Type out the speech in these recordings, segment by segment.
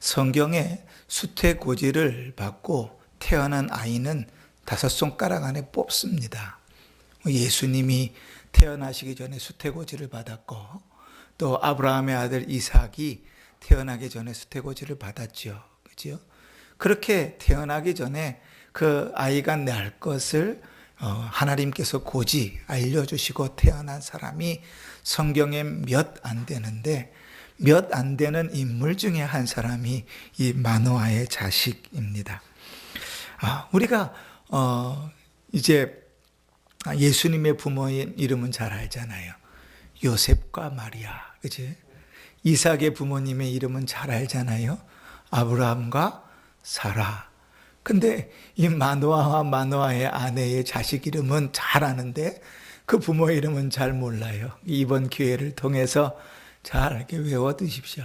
성경에 수태고지를 받고 태어난 아이는 5손가락 안에 뽑습니다. 예수님이 태어나시기 전에 수태고지를 받았고, 또 아브라함의 아들 이삭이 태어나기 전에 수태고지를 받았죠. 그죠? 그렇게 태어나기 전에 그 아이가 날 것을 하나님께서 고지 알려주시고 태어난 사람이 성경에 몇 안 되는데, 몇 안 되는 인물 중에 한 사람이 이 마노아의 자식입니다. 우리가 이제 예수님의 부모의 이름은 잘 알잖아요. 요셉과 마리아, 그치? 이삭의 부모님의 이름은 잘 알잖아요. 아브라함과 사라. 근데 이 마노아와 마노아의 아내의 자식 이름은 잘 아는데 그 부모 이름은 잘 몰라요. 이번 기회를 통해서 잘 이렇게 외워두십시오.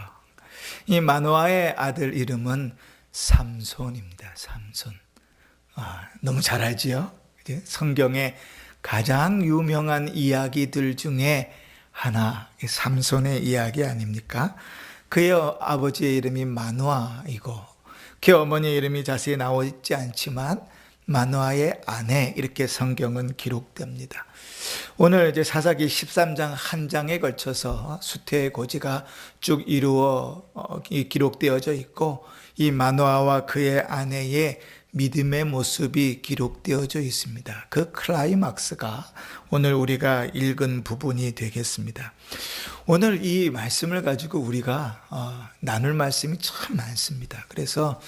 이 마노아의 아들 이름은 삼손입니다. 삼손. 너무 잘 알지요? 성경의 가장 유명한 이야기들 중에 하나, 삼손의 이야기 아닙니까? 그의 아버지의 이름이 마노아이고, 그 어머니의 이름이 자세히 나오지 않지만 마노아의 아내, 이렇게 성경은 기록됩니다. 오늘 이제 사사기 13장 한 장에 걸쳐서 수태의 고지가 쭉 기록되어져 있고, 이 마노아와 그의 아내의 믿음의 모습이 기록되어져 있습니다. 그 클라이막스가 오늘 우리가 읽은 부분이 되겠습니다. 오늘 이 말씀을 가지고 우리가 나눌 말씀이 참 많습니다. 그래서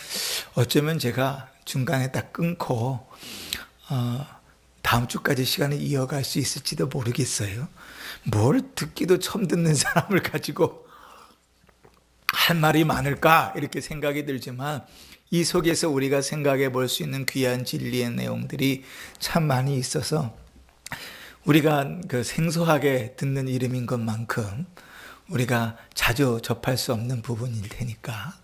어쩌면 제가 중간에 딱 끊고 다음 주까지 시간을 이어갈 수 있을지도 모르겠어요. 뭘 듣기도 처음 듣는 사람을 가지고 할 말이 많을까 이렇게 생각이 들지만, 이 속에서 우리가 생각해 볼 수 있는 귀한 진리의 내용들이 참 많이 있어서 우리가 그 생소하게 듣는 이름인 것만큼 우리가 자주 접할 수 없는 부분일 테니까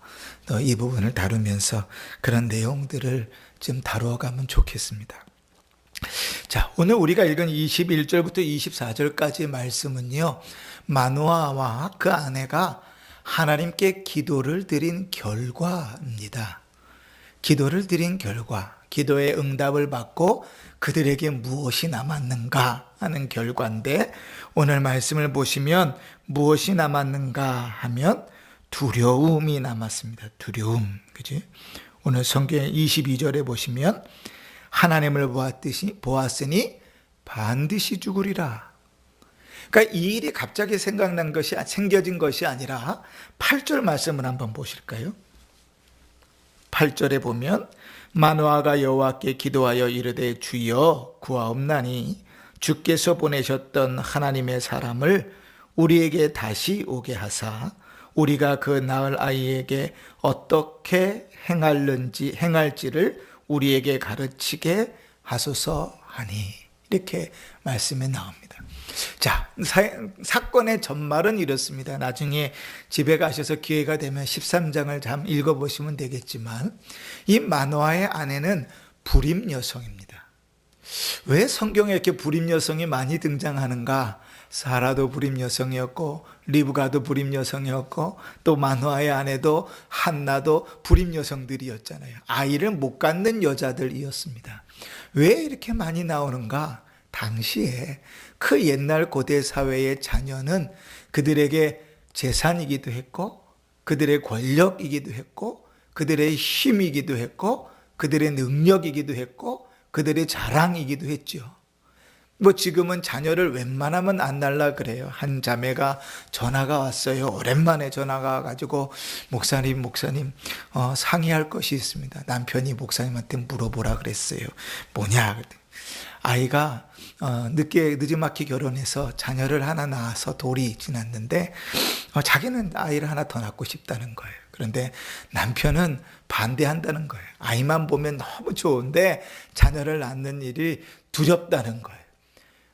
또 이 부분을 다루면서 그런 내용들을 좀 다루어 가면 좋겠습니다. 자, 오늘 우리가 읽은 21절부터 24절까지의 말씀은요, 마노아와 그 아내가 하나님께 기도를 드린 결과입니다. 기도를 드린 결과, 기도의 응답을 받고 그들에게 무엇이 남았는가 하는 결과인데, 오늘 말씀을 보시면 무엇이 남았는가 하면 두려움이 남았습니다. 두려움. 그지? 오늘 성경 22절에 보시면 하나님을 보았으니 반드시 죽으리라. 그러니까 이 일이 갑자기 생겨진 것이 아니라 8절 말씀을 한번 보실까요? 8절에 보면 마노아가 여호와께 기도하여 이르되 주여 구하옵나니 주께서 보내셨던 하나님의 사람을 우리에게 다시 오게 하사 우리가 그 낳을 아이에게 어떻게 행할지를 우리에게 가르치게 하소서 하니, 이렇게 말씀에 나옵니다. 자, 사건의 전말은 이렇습니다. 나중에 집에 가셔서 기회가 되면 13장을 참 읽어보시면 되겠지만, 이 마노아의 아내는 불임 여성입니다. 왜 성경에 이렇게 불임 여성이 많이 등장하는가? 사라도 불임 여성이었고, 리브가도 불임 여성이었고, 또 마노아의 아내도 한나도 불임 여성들이었잖아요. 아이를 못 갖는 여자들이었습니다. 왜 이렇게 많이 나오는가? 당시에 그 옛날 고대 사회의 자녀는 그들에게 재산이기도 했고, 그들의 권력이기도 했고, 그들의 힘이기도 했고, 그들의 능력이기도 했고, 그들의 자랑이기도 했죠. 지금은 자녀를 웬만하면 안 날라 그래요. 한 자매가 전화가 왔어요. 오랜만에 전화가 와가지고 목사님 상의할 것이 있습니다. 남편이 목사님한테 물어보라 그랬어요. 뭐냐? 아이가 늦지막히 결혼해서 자녀를 하나 낳아서 돌이 지났는데 자기는 아이를 하나 더 낳고 싶다는 거예요. 그런데 남편은 반대한다는 거예요. 아이만 보면 너무 좋은데 자녀를 낳는 일이 두렵다는 거예요.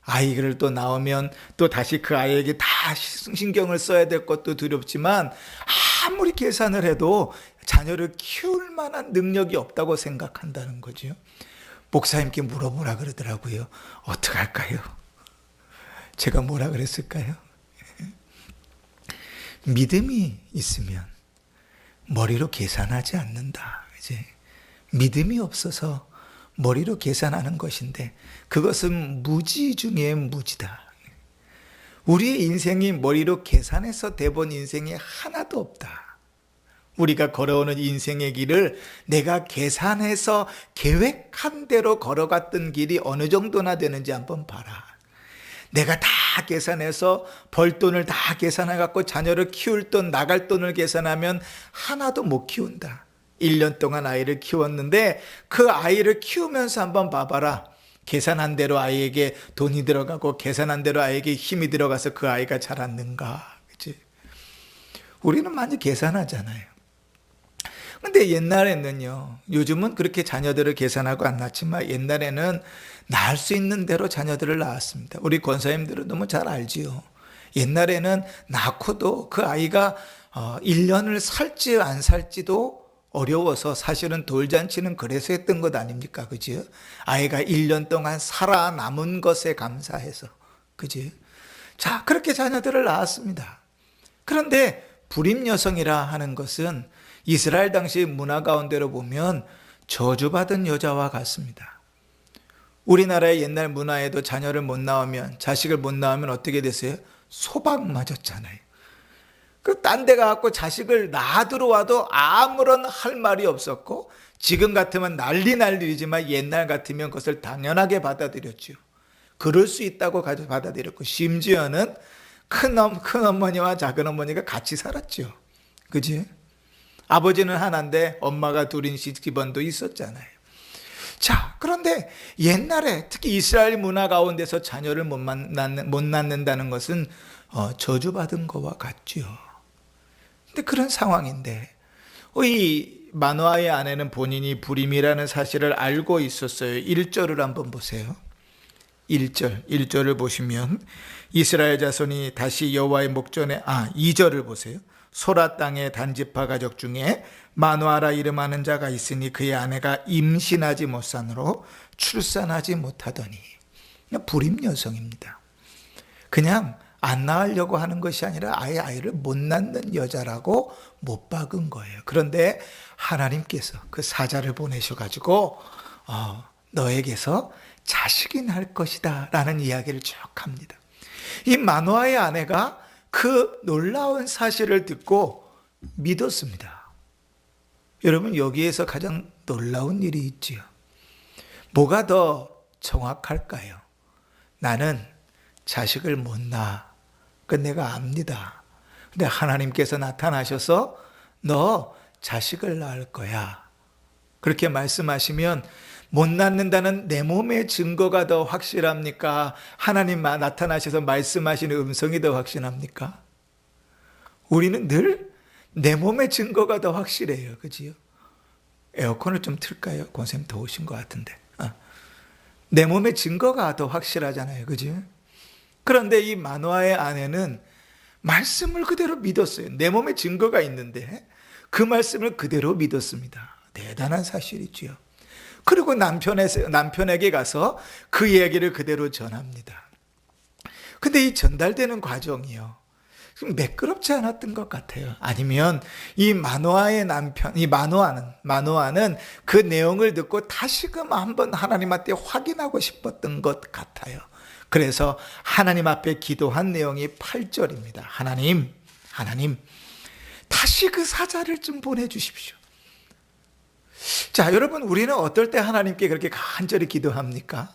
아이를 또 낳으면 또 다시 그 아이에게 다 신경을 써야 될 것도 두렵지만, 아무리 계산을 해도 자녀를 키울 만한 능력이 없다고 생각한다는 거죠. 목사님께 물어보라 그러더라고요. 어떻게 할까요? 제가 뭐라 그랬을까요? 믿음이 있으면, 머리로 계산하지 않는다. 이제 믿음이 없어서 머리로 계산하는 것인데 그것은 무지 중에 무지다. 우리의 인생이 머리로 계산해서 돼본 인생이 하나도 없다. 우리가 걸어오는 인생의 길을 내가 계산해서 계획한 대로 걸어갔던 길이 어느 정도나 되는지 한번 봐라. 내가 다 계산해서 벌 돈을 다 계산해갖고 자녀를 키울 돈, 나갈 돈을 계산하면 하나도 못 키운다. 1년 동안 아이를 키웠는데 그 아이를 키우면서 한번 봐봐라. 계산한 대로 아이에게 돈이 들어가고 계산한 대로 아이에게 힘이 들어가서 그 아이가 자랐는가? 그치? 우리는 많이 계산하잖아요. 근데 옛날에는요, 요즘은 그렇게 자녀들을 계산하고 안 낳지만 옛날에는 낳을 수 있는 대로 자녀들을 낳았습니다. 우리 권사님들은 너무 잘 알지요. 옛날에는 낳고도 그 아이가 1년을 살지 안 살지도 어려워서 사실은 돌잔치는 그래서 했던 것 아닙니까? 그지? 아이가 1년 동안 살아남은 것에 감사해서. 그지? 자, 그렇게 자녀들을 낳았습니다. 그런데 불임 여성이라 하는 것은 이스라엘 당시 문화 가운데로 보면 저주받은 여자와 같습니다. 우리나라의 옛날 문화에도 자녀를 못 낳으면, 자식을 못 낳으면 어떻게 됐어요? 소박 맞았잖아요. 딴 데 가갖고 자식을 낳아 들어와도 아무런 할 말이 없었고, 지금 같으면 난리지만 옛날 같으면 그것을 당연하게 받아들였죠. 그럴 수 있다고 받아들였고, 심지어는 큰 어머니와 작은 어머니가 같이 살았죠. 그지? 아버지는 하나인데 엄마가 둘인 집안도 있었잖아요. 자, 그런데 옛날에 특히 이스라엘 문화 가운데서 자녀를 못 낳는다는 것은 저주받은 것과 같죠. 근데 그런 상황인데 이 마노아의 아내는 본인이 불임이라는 사실을 알고 있었어요. 1절을 한번 보세요. 1절을 보시면 이스라엘 자손이 다시 여호와의 목전에 2절을 보세요. 소라 땅의 단지파 가족 중에 마노아라 이름하는 자가 있으니 그의 아내가 임신하지 못하므로 출산하지 못하더니. 그냥 불임 여성입니다. 그냥 안 낳으려고 하는 것이 아니라 아예 아이를 못 낳는 여자라고 못 박은 거예요. 그런데 하나님께서 그 사자를 보내셔가지고 너에게서 자식이 날 것이다 라는 이야기를 쭉 합니다. 이 마노아의 아내가 그 놀라운 사실을 듣고 믿었습니다. 여러분, 여기에서 가장 놀라운 일이 있지요. 뭐가 더 정확할까요? 나는 자식을 못 낳아. 그 내가 압니다. 근데 하나님께서 나타나셔서 너 자식을 낳을 거야. 그렇게 말씀하시면 못 낳는다는 내 몸의 증거가 더 확실합니까? 하나님 나타나셔서 말씀하시는 음성이 더 확실합니까? 우리는 늘 내 몸의 증거가 더 확실해요. 그지요? 에어컨을 좀 틀까요? 권쌤 더우신 것 같은데. 내 몸의 증거가 더 확실하잖아요. 그지요? 그런데 이 마노아의 아내는 말씀을 그대로 믿었어요. 내 몸에 증거가 있는데 그 말씀을 그대로 믿었습니다. 대단한 사실이지요. 그리고 남편에게 가서 그 이야기를 그대로 전합니다. 근데 이 전달되는 과정이요, 매끄럽지 않았던 것 같아요. 아니면 이 마노아의 남편, 이 마노아는 그 내용을 듣고 다시금 한번 하나님한테 확인하고 싶었던 것 같아요. 그래서 하나님 앞에 기도한 내용이 8절입니다. 하나님, 다시 그 사자를 좀 보내주십시오. 자, 여러분, 우리는 어떨 때 하나님께 그렇게 간절히 기도합니까?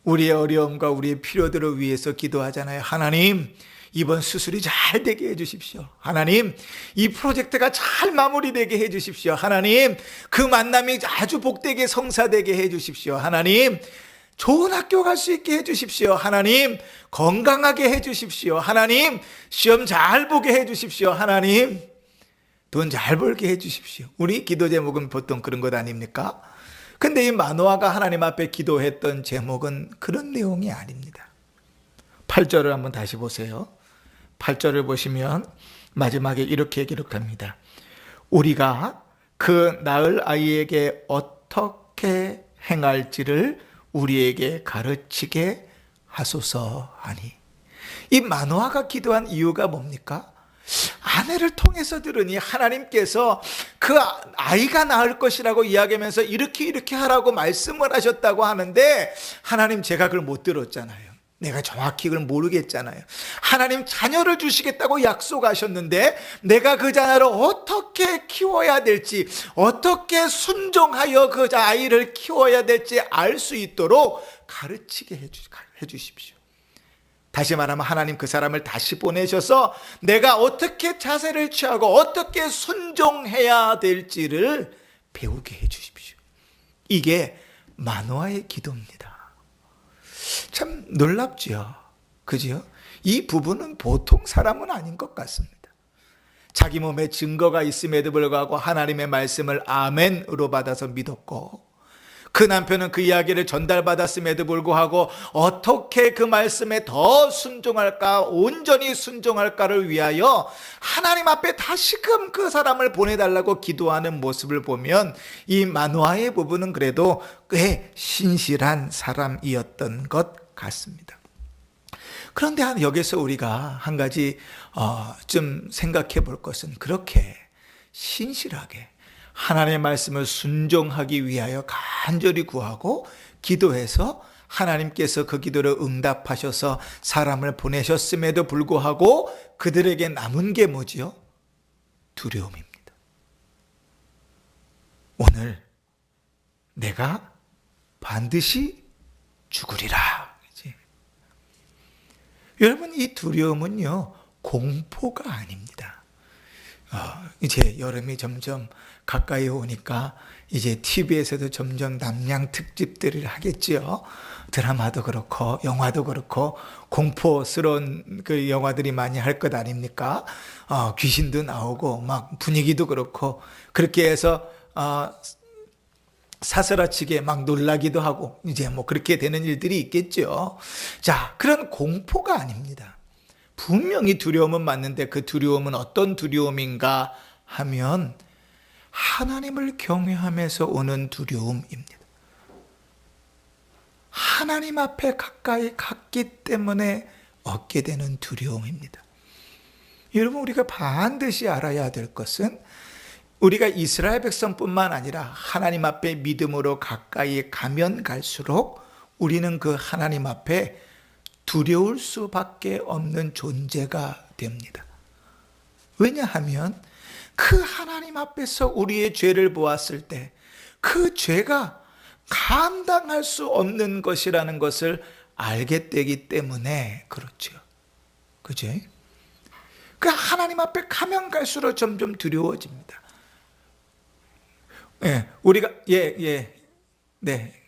우리의 어려움과 우리의 필요들을 위해서 기도하잖아요. 하나님, 이번 수술이 잘 되게 해주십시오. 하나님, 이 프로젝트가 잘 마무리되게 해주십시오. 하나님, 그 만남이 아주 복되게 성사되게 해주십시오. 하나님, 좋은 학교 갈 수 있게 해주십시오. 하나님, 건강하게 해주십시오. 하나님, 시험 잘 보게 해주십시오. 하나님, 돈 잘 벌게 해주십시오. 우리 기도 제목은 보통 그런 것 아닙니까? 근데 이 마노아가 하나님 앞에 기도했던 제목은 그런 내용이 아닙니다. 8절을 한번 다시 보세요. 8절을 보시면 마지막에 이렇게 기록합니다. 우리가 그 낳을 아이에게 어떻게 행할지를 우리에게 가르치게 하소서 하니. 이 마노아가 기도한 이유가 뭡니까? 아내를 통해서 들으니 하나님께서 그 아이가 낳을 것이라고 이야기하면서 이렇게 하라고 말씀을 하셨다고 하는데, 하나님 제가 그걸 못 들었잖아요. 내가 정확히 그걸 모르겠잖아요. 하나님 자녀를 주시겠다고 약속하셨는데 내가 그 자녀를 어떻게 키워야 될지, 어떻게 순종하여 그 아이를 키워야 될지 알 수 있도록 가르치게 해주십시오. 다시 말하면 하나님 그 사람을 다시 보내셔서 내가 어떻게 자세를 취하고 어떻게 순종해야 될지를 배우게 해주십시오. 이게 마노아의 기도입니다. 참 놀랍지요. 그죠? 이 부부는 보통 사람은 아닌 것 같습니다. 자기 몸에 증거가 있음에도 불구하고 하나님의 말씀을 아멘으로 받아서 믿었고, 그 남편은 그 이야기를 전달받았음에도 불구하고 어떻게 그 말씀에 더 순종할까, 온전히 순종할까를 위하여 하나님 앞에 다시금 그 사람을 보내달라고 기도하는 모습을 보면 이 마노아의 부부는 그래도 꽤 신실한 사람이었던 것 같습니다. 그런데 여기서 우리가 한 가지 좀 생각해 볼 것은, 그렇게 신실하게 하나님의 말씀을 순종하기 위하여 간절히 구하고 기도해서 하나님께서 그 기도를 응답하셔서 사람을 보내셨음에도 불구하고 그들에게 남은 게 뭐지요? 두려움입니다. 오늘 내가 반드시 죽으리라. 그치? 여러분, 이 두려움은요, 공포가 아닙니다. 이제 여름이 점점 가까이 오니까 이제 TV에서도 점점 남양 특집들을 하겠지요. 드라마도 그렇고 영화도 그렇고 공포스러운 그 영화들이 많이 할 것 아닙니까? 귀신도 나오고 막 분위기도 그렇고, 그렇게 해서 사스라치게 막 놀라기도 하고 이제 뭐 그렇게 되는 일들이 있겠죠. 자, 그런 공포가 아닙니다. 분명히 두려움은 맞는데 그 두려움은 어떤 두려움인가 하면 하나님을 경외하면서 오는 두려움입니다. 하나님 앞에 가까이 갔기 때문에 얻게 되는 두려움입니다. 여러분, 우리가 반드시 알아야 될 것은 우리가 이스라엘 백성뿐만 아니라 하나님 앞에 믿음으로 가까이 가면 갈수록 우리는 그 하나님 앞에 두려울 수밖에 없는 존재가 됩니다. 왜냐하면 그 하나님 앞에서 우리의 죄를 보았을 때 그 죄가 감당할 수 없는 것이라는 것을 알게 되기 때문에 그렇죠. 그죠? 그 하나님 앞에 가면 갈수록 점점 두려워집니다. 예, 우리가 네.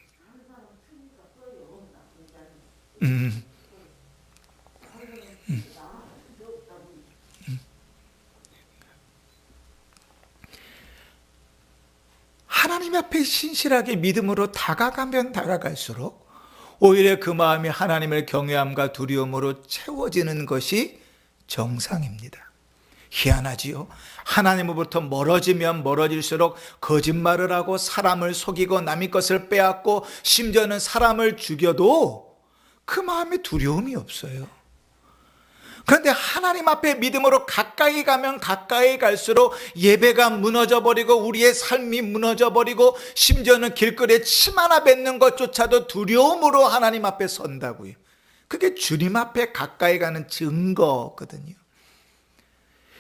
하나님 앞에 신실하게 믿음으로 다가가면 다가갈수록 오히려 그 마음이 하나님을 경외함과 두려움으로 채워지는 것이 정상입니다. 희한하지요. 하나님으로부터 멀어지면 멀어질수록 거짓말을 하고 사람을 속이고 남의 것을 빼앗고 심지어는 사람을 죽여도 그 마음에 두려움이 없어요. 그런데 하나님 앞에 믿음으로 가까이 가면 가까이 갈수록 예배가 무너져 버리고 우리의 삶이 무너져 버리고 심지어는 길거리에 침 하나 뱉는 것조차도 두려움으로 하나님 앞에 선다고요. 그게 주님 앞에 가까이 가는 증거거든요.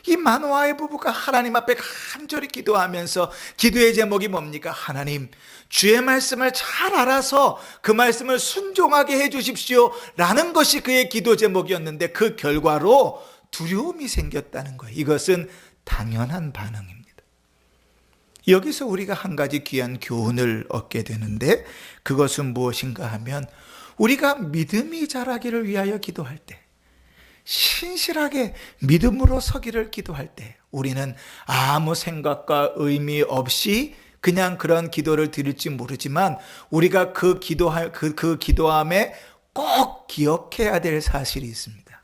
이 마노아의 부부가 하나님 앞에 간절히 기도하면서 기도의 제목이 뭡니까? 하나님, 주의 말씀을 잘 알아서 그 말씀을 순종하게 해주십시오 라는 것이 그의 기도 제목이었는데 그 결과로 두려움이 생겼다는 거예요. 이것은 당연한 반응입니다. 여기서 우리가 한 가지 귀한 교훈을 얻게 되는데 그것은 무엇인가 하면 우리가 믿음이 자라기를 위하여 기도할 때, 신실하게 믿음으로 서기를 기도할 때 우리는 아무 생각과 의미 없이 그냥 그런 기도를 드릴지 모르지만 우리가 그 기도함에 꼭 기억해야 될 사실이 있습니다.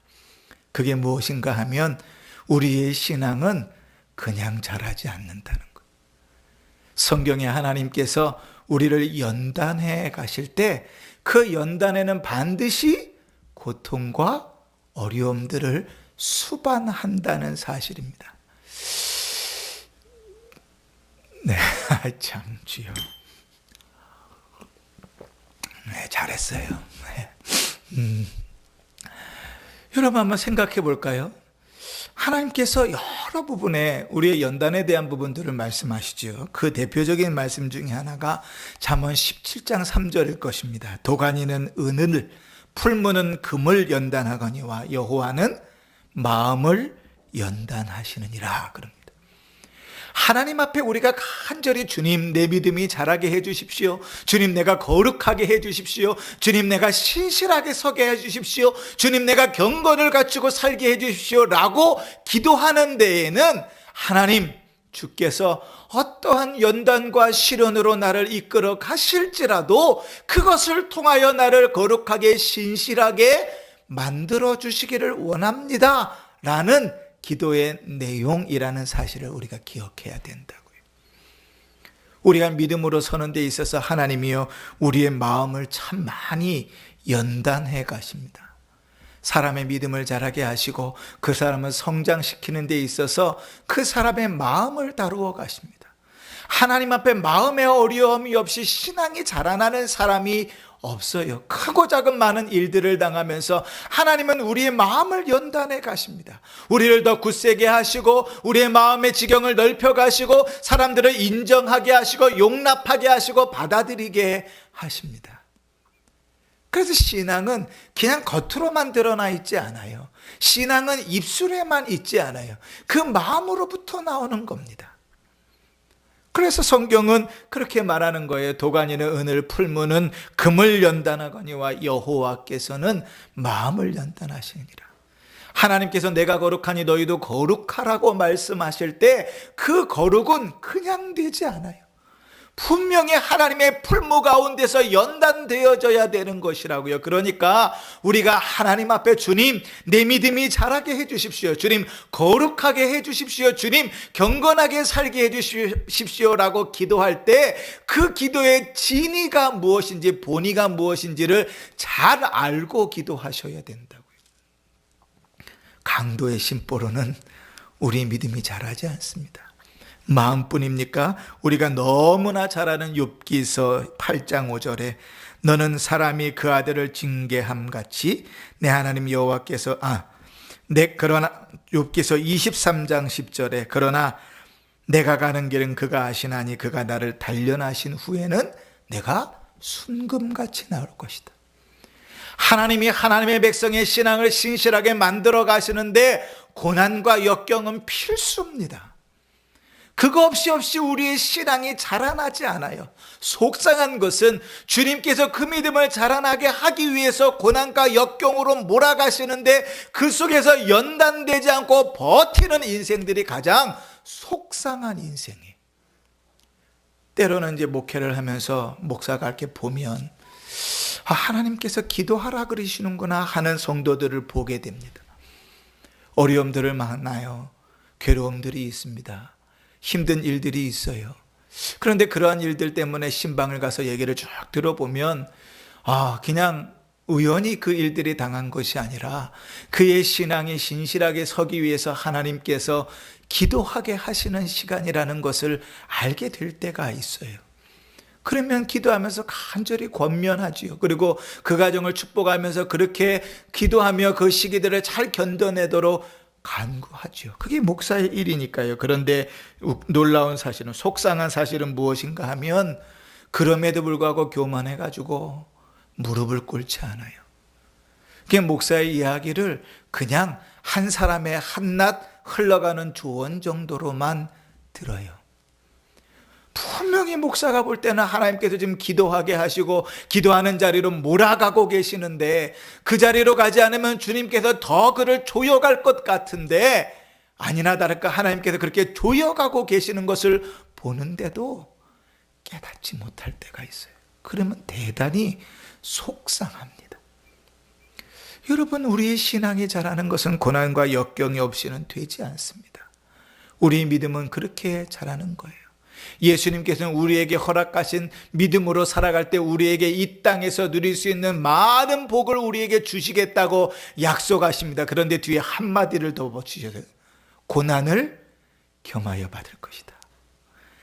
그게 무엇인가 하면 우리의 신앙은 그냥 자라지 않는다는 거예요. 성경에 하나님께서 우리를 연단해 가실 때 그 연단에는 반드시 고통과 어려움들을 수반한다는 사실입니다. 네, 참 주여. 네, 잘했어요. 네. 여러분 한번 생각해 볼까요? 하나님께서 여러 부분에 우리의 연단에 대한 부분들을 말씀하시죠. 그 대표적인 말씀 중에 하나가 잠언 17장 3절일 것입니다. 도가니는 은을, 풀무는 금을 연단하거니와 여호와는 마음을 연단하시느니라 그럽니다. 하나님 앞에 우리가 간절히 주님 내 믿음이 자라게 해주십시오. 주님 내가 거룩하게 해주십시오. 주님 내가 신실하게 서게 해주십시오. 주님 내가 경건을 갖추고 살게 해주십시오 라고 기도하는 데에는 하나님 주께서 어떠한 연단과 시련으로 나를 이끌어 가실지라도 그것을 통하여 나를 거룩하게 신실하게 만들어 주시기를 원합니다 라는 기도의 내용이라는 사실을 우리가 기억해야 된다고요. 우리가 믿음으로 서는 데 있어서 하나님이요 우리의 마음을 참 많이 연단해 가십니다. 사람의 믿음을 자라게 하시고 그 사람을 성장시키는 데 있어서 그 사람의 마음을 다루어 가십니다. 하나님 앞에 마음의 어려움이 없이 신앙이 자라나는 사람이 없어요. 크고 작은 많은 일들을 당하면서 하나님은 우리의 마음을 연단해 가십니다. 우리를 더 굳세게 하시고 우리의 마음의 지경을 넓혀 가시고 사람들을 인정하게 하시고 용납하게 하시고 받아들이게 하십니다. 그래서 신앙은 그냥 겉으로만 드러나 있지 않아요. 신앙은 입술에만 있지 않아요. 그 마음으로부터 나오는 겁니다. 그래서 성경은 그렇게 말하는 거예요. 도가니는 은을, 풀무는 금을 연단하거니와 여호와께서는 마음을 연단하시니라. 하나님께서 내가 거룩하니 너희도 거룩하라고 말씀하실 때 그 거룩은 그냥 되지 않아요. 분명히 하나님의 풀무 가운데서 연단되어져야 되는 것이라고요. 그러니까 우리가 하나님 앞에 주님 내 믿음이 자라게 해주십시오. 주님 거룩하게 해주십시오. 주님 경건하게 살게 해주십시오 라고 기도할 때 그 기도의 진의가 무엇인지 본의가 무엇인지를 잘 알고 기도하셔야 된다고요. 강도의 심보로는 우리 믿음이 자라지 않습니다. 마음뿐입니까? 우리가 너무나 잘 아는 욥기서 8장 5절에 너는 사람이 그 아들을 징계함 같이 내 하나님 여호와께서 그러나 욥기서 23장 10절에 그러나 내가 가는 길은 그가 아시나니 그가 나를 단련하신 후에는 내가 순금같이 나올 것이다. 하나님이 하나님의 백성의 신앙을 신실하게 만들어 가시는데 고난과 역경은 필수입니다. 그거 없이 우리의 신앙이 자라나지 않아요. 속상한 것은 주님께서 그 믿음을 자라나게 하기 위해서 고난과 역경으로 몰아가시는데 그 속에서 연단되지 않고 버티는 인생들이 가장 속상한 인생이에요. 때로는 이제 목회를 하면서 목사가 이렇게 보면 하나님께서 기도하라 그러시는구나 하는 성도들을 보게 됩니다. 어려움들을 만나요. 괴로움들이 있습니다. 힘든 일들이 있어요. 그런데 그러한 일들 때문에 신방을 가서 얘기를 쭉 들어보면 그냥 우연히 그 일들이 당한 것이 아니라 그의 신앙이 신실하게 서기 위해서 하나님께서 기도하게 하시는 시간이라는 것을 알게 될 때가 있어요. 그러면 기도하면서 간절히 권면하지요. 그리고 그 가정을 축복하면서 그렇게 기도하며 그 시기들을 잘 견뎌내도록 간구하죠. 그게 목사의 일이니까요. 그런데 놀라운 사실은, 속상한 사실은 무엇인가 하면 그럼에도 불구하고 교만해가지고 무릎을 꿇지 않아요. 그게 목사의 이야기를 그냥 한 사람의 한낱 흘러가는 조언 정도로만 들어요. 분명히 목사가 볼 때는 하나님께서 지금 기도하게 하시고 기도하는 자리로 몰아가고 계시는데 그 자리로 가지 않으면 주님께서 더 그를 조여갈 것 같은데 아니나 다를까 하나님께서 그렇게 조여가고 계시는 것을 보는데도 깨닫지 못할 때가 있어요. 그러면 대단히 속상합니다. 여러분, 우리의 신앙이 자라는 것은 고난과 역경이 없이는 되지 않습니다. 우리의 믿음은 그렇게 자라는 거예요. 예수님께서는 우리에게 허락하신 믿음으로 살아갈 때 우리에게 이 땅에서 누릴 수 있는 많은 복을 우리에게 주시겠다고 약속하십니다. 그런데 뒤에 한마디를 더 붙이셔서 고난을 겸하여 받을 것이다.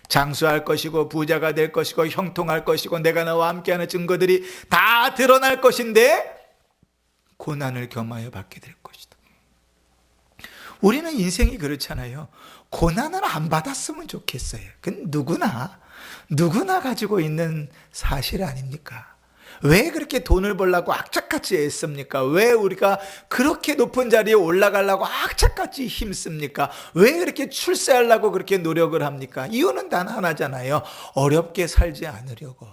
장수할 것이고 부자가 될 것이고 형통할 것이고 내가 너와 함께하는 증거들이 다 드러날 것인데 고난을 겸하여 받게 될 것이다. 우리는 인생이 그렇잖아요. 고난을 안 받았으면 좋겠어요. 그건 누구나 가지고 있는 사실 아닙니까? 왜 그렇게 돈을 벌려고 악착같이 애씁니까? 왜 우리가 그렇게 높은 자리에 올라가려고 악착같이 힘씁니까? 왜 그렇게 출세하려고 그렇게 노력을 합니까? 이유는 단 하나잖아요. 어렵게 살지 않으려고.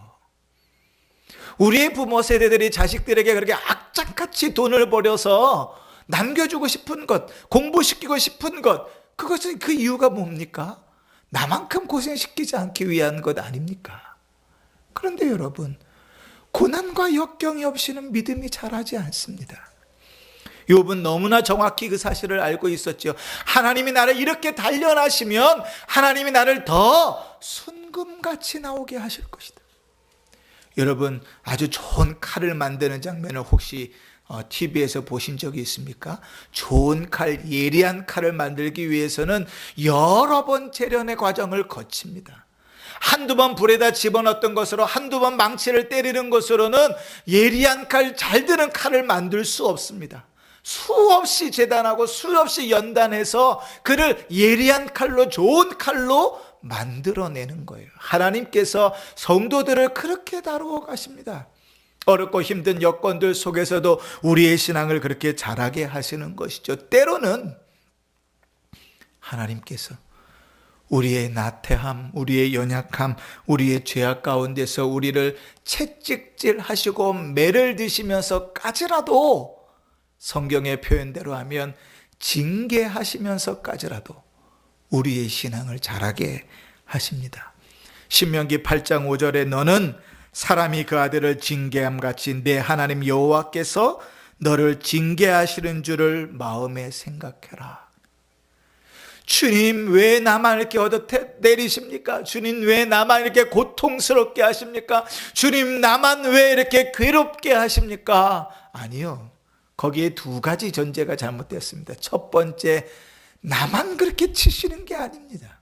우리의 부모 세대들이 자식들에게 그렇게 악착같이 돈을 벌여서 남겨주고 싶은 것, 공부시키고 싶은 것, 그것은 그 이유가 뭡니까? 나만큼 고생시키지 않기 위한 것 아닙니까? 그런데 여러분, 고난과 역경이 없이는 믿음이 자라지 않습니다. 욥은 너무나 정확히 그 사실을 알고 있었죠. 하나님이 나를 이렇게 단련하시면 하나님이 나를 더 순금같이 나오게 하실 것이다. 여러분, 아주 좋은 칼을 만드는 장면을 혹시 TV에서 보신 적이 있습니까? 좋은 칼, 예리한 칼을 만들기 위해서는 여러 번 재련의 과정을 거칩니다. 한두 번 불에다 집어넣었던 것으로 한두 번 망치를 때리는 것으로는 예리한 칼, 잘 드는 칼을 만들 수 없습니다. 수없이 재단하고 수없이 연단해서 그를 예리한 칼로, 좋은 칼로 만들어내는 거예요. 하나님께서 성도들을 그렇게 다루어 가십니다. 어렵고 힘든 여건들 속에서도 우리의 신앙을 그렇게 자라게 하시는 것이죠. 때로는 하나님께서 우리의 나태함, 우리의 연약함, 우리의 죄악 가운데서 우리를 채찍질하시고 매를 드시면서까지라도, 성경의 표현대로 하면 징계하시면서까지라도 우리의 신앙을 자라게 하십니다. 신명기 8장 5절에 너는 사람이 그 아들을 징계함같이 내 하나님 여호와께서 너를 징계하시는 줄을 마음에 생각해라. 주님, 왜 나만 이렇게 얻어내리십니까? 주님, 왜 나만 이렇게 고통스럽게 하십니까? 주님, 나만 왜 이렇게 괴롭게 하십니까? 아니요. 거기에 두 가지 전제가 잘못되었습니다. 첫 번째, 나만 그렇게 치시는 게 아닙니다.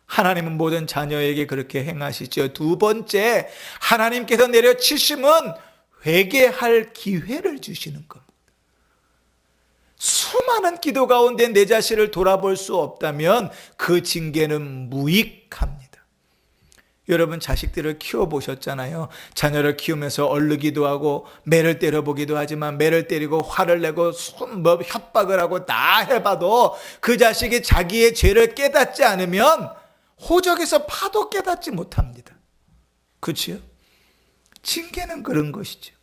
하나님은 모든 자녀에게 그렇게 행하시죠. 두 번째, 하나님께서 내려치심은 회개할 기회를 주시는 겁니다. 수많은 기도 가운데 내 자신을 돌아볼 수 없다면 그 징계는 무익합니다. 여러분, 자식들을 키워보셨잖아요. 자녀를 키우면서 얼르기도 하고 매를 때려보기도 하지만 매를 때리고 화를 내고 협박을 하고 다 해봐도 그 자식이 자기의 죄를 깨닫지 않으면 호적에서 파도 깨닫지 못합니다. 그렇지요? 징계는 그런 것이죠.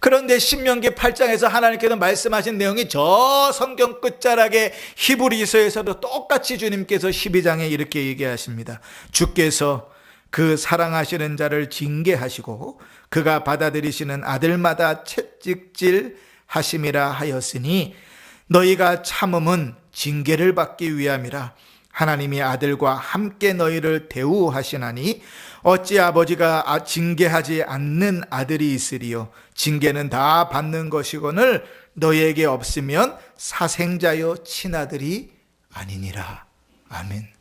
그런데 신명기 8장에서 하나님께서 말씀하신 내용이 저 성경 끝자락에 히브리서에서도 똑같이 주님께서 12장에 이렇게 얘기하십니다. 주께서 그 사랑하시는 자를 징계하시고 그가 받아들이시는 아들마다 채찍질 하심이라 하였으니 너희가 참음은 징계를 받기 위함이라. 하나님이 아들과 함께 너희를 대우하시나니 어찌 아버지가 징계하지 않는 아들이 있으리요. 징계는 다 받는 것이거늘 너희에게 없으면 사생자여 친아들이 아니니라. 아멘.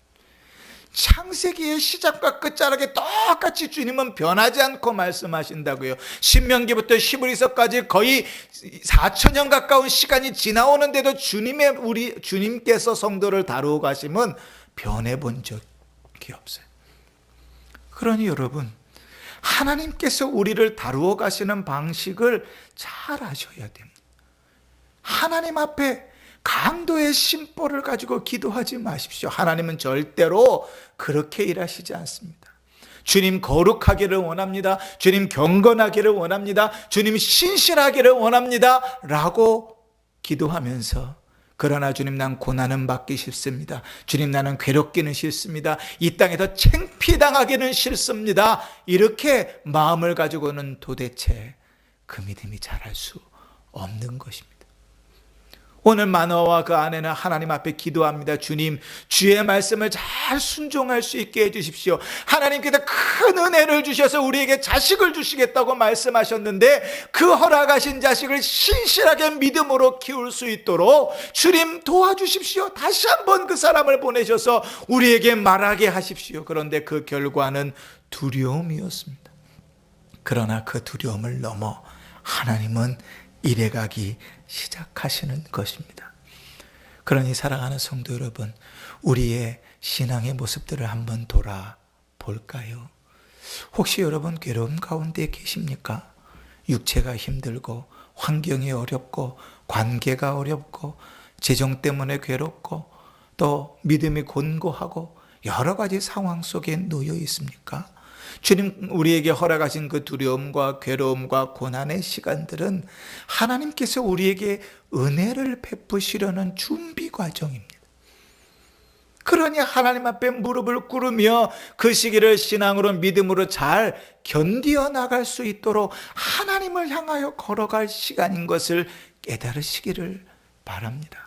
창세기의 시작과 끝자락에 똑같이 주님은 변하지 않고 말씀하신다고요. 신명기부터 히브리서까지 거의 4,000년 가까운 시간이 지나오는데도 주님께서 성도를 다루어 가심은 변해본 적이 없어요. 그러니 여러분, 하나님께서 우리를 다루어 가시는 방식을 잘 아셔야 됩니다. 하나님 앞에 강도의 심보를 가지고 기도하지 마십시오. 하나님은 절대로 그렇게 일하시지 않습니다. 주님 거룩하기를 원합니다. 주님 경건하기를 원합니다. 주님 신실하기를 원합니다. 라고 기도하면서, 그러나 주님 난 고난은 받기 싫습니다. 주님 나는 괴롭기는 싫습니다. 이 땅에서 창피당하기는 싫습니다. 이렇게 마음을 가지고는 도대체 그 믿음이 자랄 수 없는 것입니다. 오늘 마노아와 그 아내는 하나님 앞에 기도합니다. 주님, 주의 말씀을 잘 순종할 수 있게 해주십시오. 하나님께서 큰 은혜를 주셔서 우리에게 자식을 주시겠다고 말씀하셨는데 그 허락하신 자식을 신실하게 믿음으로 키울 수 있도록 주님 도와주십시오. 다시 한번 그 사람을 보내셔서 우리에게 말하게 하십시오. 그런데 그 결과는 두려움이었습니다. 그러나 그 두려움을 넘어 하나님은 이래가기 시작하시는 것입니다. 그러니 사랑하는 성도 여러분, 우리의 신앙의 모습들을 한번 돌아볼까요? 혹시 여러분 괴로움 가운데 계십니까? 육체가 힘들고 환경이 어렵고 관계가 어렵고 재정 때문에 괴롭고 또 믿음이 곤고하고 여러 가지 상황 속에 놓여 있습니까? 주님 우리에게 허락하신 그 두려움과 괴로움과 고난의 시간들은 하나님께서 우리에게 은혜를 베푸시려는 준비 과정입니다. 그러니 하나님 앞에 무릎을 꿇으며 그 시기를 신앙으로 믿음으로 잘 견디어 나갈 수 있도록 하나님을 향하여 걸어갈 시간인 것을 깨달으시기를 바랍니다.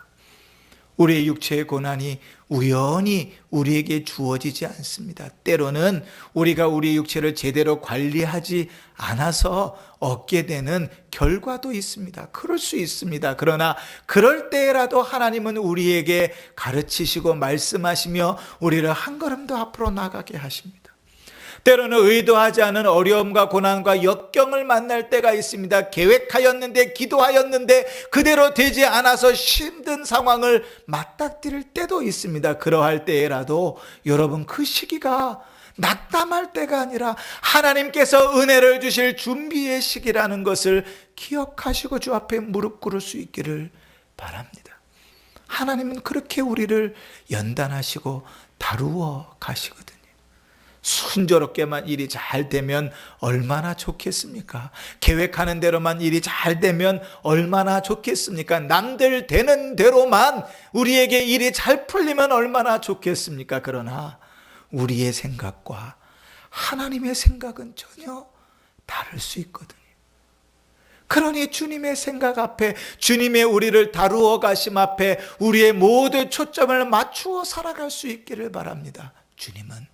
우리의 육체의 고난이 우연히 우리에게 주어지지 않습니다. 때로는 우리가 우리 육체를 제대로 관리하지 않아서 얻게 되는 결과도 있습니다. 그럴 수 있습니다. 그러나 그럴 때라도 하나님은 우리에게 가르치시고 말씀하시며 우리를 한 걸음 더 앞으로 나가게 하십니다. 때로는 의도하지 않은 어려움과 고난과 역경을 만날 때가 있습니다. 계획하였는데 기도하였는데 그대로 되지 않아서 힘든 상황을 맞닥뜨릴 때도 있습니다. 그러할 때라도 여러분 그 시기가 낙담할 때가 아니라 하나님께서 은혜를 주실 준비의 시기라는 것을 기억하시고 주 앞에 무릎 꿇을 수 있기를 바랍니다. 하나님은 그렇게 우리를 연단하시고 다루어 가시거든요. 순조롭게만 일이 잘 되면 얼마나 좋겠습니까? 계획하는 대로만 일이 잘 되면 얼마나 좋겠습니까? 남들 되는 대로만 우리에게 일이 잘 풀리면 얼마나 좋겠습니까? 그러나 우리의 생각과 하나님의 생각은 전혀 다를 수 있거든요. 그러니 주님의 생각 앞에, 주님의 우리를 다루어 가심 앞에 우리의 모든 초점을 맞추어 살아갈 수 있기를 바랍니다. 주님은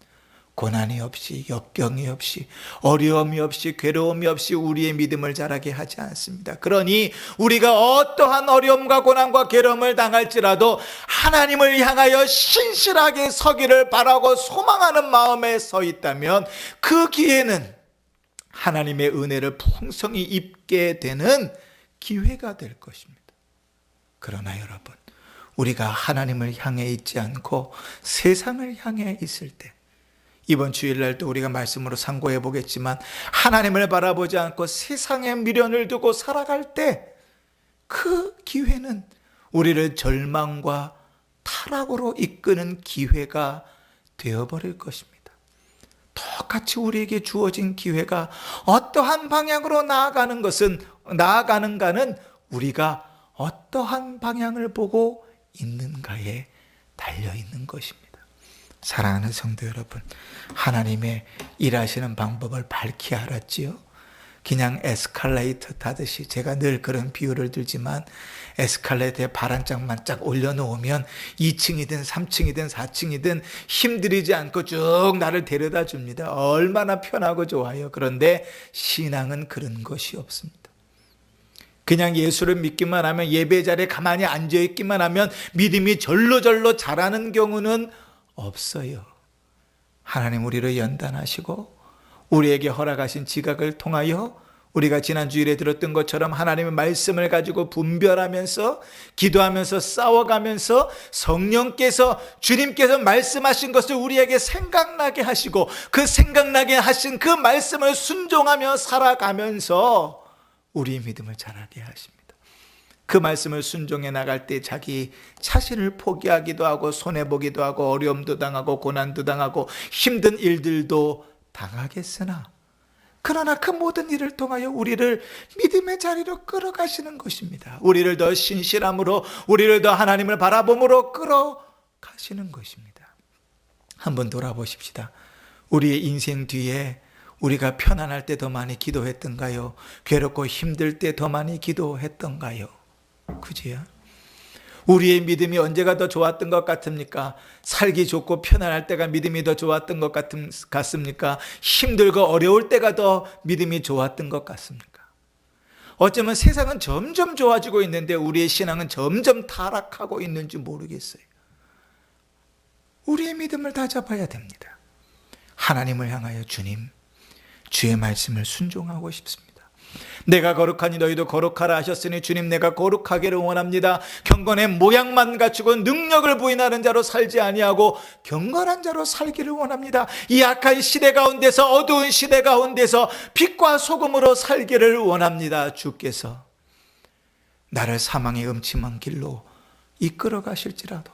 고난이 없이, 역경이 없이, 어려움이 없이, 괴로움이 없이 우리의 믿음을 자라게 하지 않습니다. 그러니 우리가 어떠한 어려움과 고난과 괴로움을 당할지라도 하나님을 향하여 신실하게 서기를 바라고 소망하는 마음에 서 있다면 그 기회는 하나님의 은혜를 풍성히 입게 되는 기회가 될 것입니다. 그러나 여러분, 우리가 하나님을 향해 있지 않고 세상을 향해 있을 때, 이번 주일날도 우리가 말씀으로 상고해 보겠지만 하나님을 바라보지 않고 세상에 미련을 두고 살아갈 때 그 기회는 우리를 절망과 타락으로 이끄는 기회가 되어버릴 것입니다. 똑같이 우리에게 주어진 기회가 어떠한 방향으로 나아가는가는 우리가 어떠한 방향을 보고 있는가에 달려있는 것입니다. 사랑하는 성도 여러분, 하나님의 일하시는 방법을 밝히 알았지요? 그냥 에스컬레이터 타듯이, 제가 늘 그런 비유를 들지만 에스컬레이터에 바람장만 쫙 올려놓으면 2층이든 3층이든 4층이든 힘들이지 않고 쭉 나를 데려다 줍니다. 얼마나 편하고 좋아요. 그런데 신앙은 그런 것이 없습니다. 그냥 예수를 믿기만 하면, 예배 자리에 가만히 앉아있기만 하면 믿음이 절로 자라는 경우는 없어요. 하나님 우리를 연단하시고 우리에게 허락하신 지각을 통하여 우리가 지난 주일에 들었던 것처럼 하나님의 말씀을 가지고 분별하면서 기도하면서 싸워가면서 성령께서, 주님께서 말씀하신 것을 우리에게 생각나게 하시고 그 생각나게 하신 그 말씀을 순종하며 살아가면서 우리의 믿음을 자라게 하십니다. 그 말씀을 순종해 나갈 때 자기 자신을 포기하기도 하고 손해보기도 하고 어려움도 당하고 고난도 당하고 힘든 일들도 당하겠으나, 그러나 그 모든 일을 통하여 우리를 믿음의 자리로 끌어가시는 것입니다. 우리를 더 신실함으로, 우리를 더 하나님을 바라봄으로 끌어가시는 것입니다. 한번 돌아보십시다. 우리의 인생 뒤에 우리가 편안할 때 더 많이 기도했던가요? 괴롭고 힘들 때 더 많이 기도했던가요? 그지요? 우리의 믿음이 언제가 더 좋았던 것 같습니까? 살기 좋고 편안할 때가 믿음이 더 좋았던 것 같습니까? 힘들고 어려울 때가 더 믿음이 좋았던 것 같습니까? 어쩌면 세상은 점점 좋아지고 있는데 우리의 신앙은 점점 타락하고 있는지 모르겠어요. 우리의 믿음을 다잡아야 됩니다. 하나님을 향하여 주님, 주의 말씀을 순종하고 싶습니다. 내가 거룩하니 너희도 거룩하라 하셨으니 주님 내가 거룩하기를 원합니다. 경건의 모양만 갖추고 능력을 부인하는 자로 살지 아니하고 경건한 자로 살기를 원합니다. 이 악한 시대 가운데서 어두운 시대 가운데서 빛과 소금으로 살기를 원합니다. 주께서 나를 사망의 음침한 길로 이끌어 가실지라도,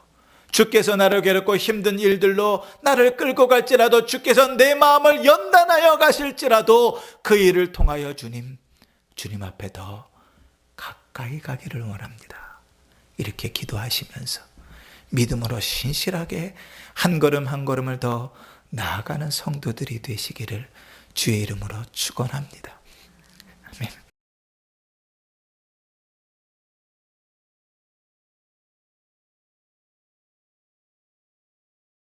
주께서 나를 괴롭고 힘든 일들로 나를 끌고 갈지라도, 주께서 내 마음을 연단하여 가실지라도 그 일을 통하여 주님 앞에 더 가까이 가기를 원합니다. 이렇게 기도하시면서 믿음으로 신실하게 한 걸음 한 걸음을 더 나아가는 성도들이 되시기를 주의 이름으로 축원합니다.